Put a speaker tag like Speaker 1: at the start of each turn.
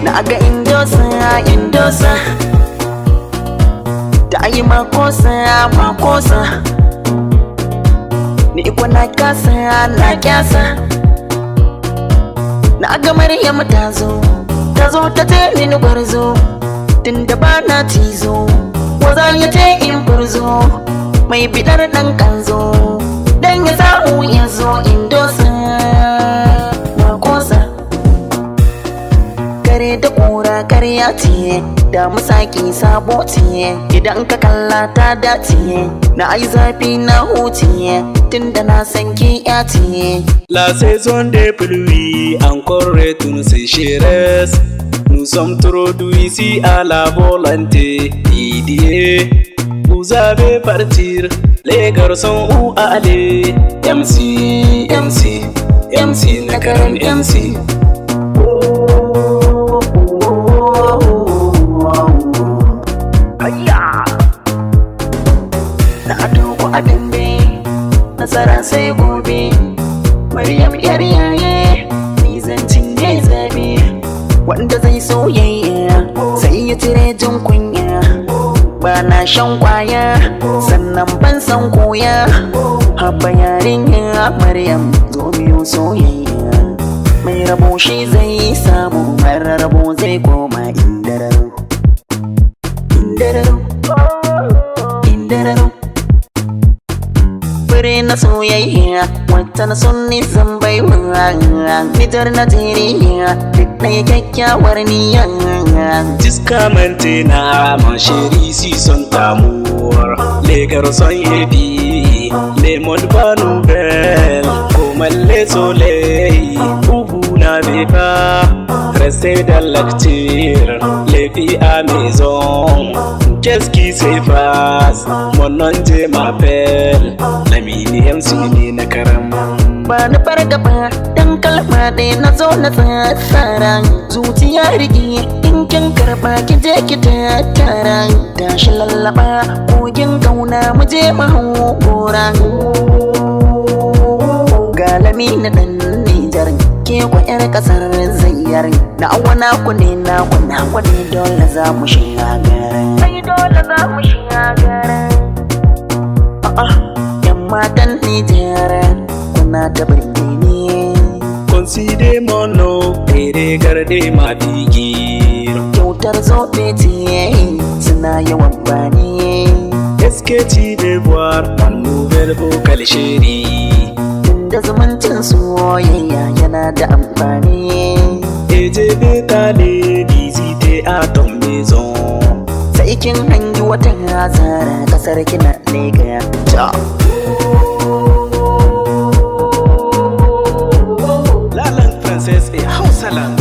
Speaker 1: Na ga indosa da yi makosa ni iko na kyasa na ga Maryam ta zo ta tani ni gwarzo tunda ba na tizo waza ya te in furzo mai bidar dan kanzo dan ya samu ya zo indosa makosa kare da kura karya tiye da musaki sabo tiye idan ka kalla ta dace na ai zafi na hutiye tunda na san ki ya tiye.
Speaker 2: La saison des pluies encore retourne sécheresse. Nous sommes trop doux ici à la volonté d'Idier. Vous avez partir les garçons où aller. MC Nakaram MC.
Speaker 1: Nasara sai gobe Maryam yar yaye ni zan cinye zabe wanda zai soyayya sai ya cire jin kunya ba na shan kwaya sannan ban san koya habba yarinya Maryam zo biyo soyayya mai rabo shi zai samu mara rabo zai koma indararo fure na soyayya wata na sunni zan baiwa fitar na tiriya duk ɗaya kyakkyawar niyya.
Speaker 2: Jusqu'à maintenant ma chérie si son amour les garçons yébi les mondes pas nouvelles comme les soleils où vous n'avez pas resté dans l'acteur les filles à maison. Qu'est-ce qui s'efface? Mon nom je m'appelle Lamini MC ne Nakaram.
Speaker 1: Ba na fargaba dan kalma ɗaya na zo na tsara zuciya rigi in kin karɓa ki je ki tattara tashi lallaba kogin kauna mu je mu hau gora ga Lamini dan Nijar ke ku yar kasar zayyar na awana ku ne na ku ne dole za mu shiga garin dole za mu shiga garin yan matan Nijar kuna ta birni ne
Speaker 2: considère mon nom et regardez ma figure
Speaker 1: kyautar zobe ce suna yawan bani
Speaker 2: est-ce que tu veux voir mon nouvel vocal chérie
Speaker 1: da zumuncin soyayya yana da amfani
Speaker 2: et je vais t'aller visiter à ton maison
Speaker 1: sai kin hangi wata hazara kasar kina lega
Speaker 2: la langue française et Hausa langue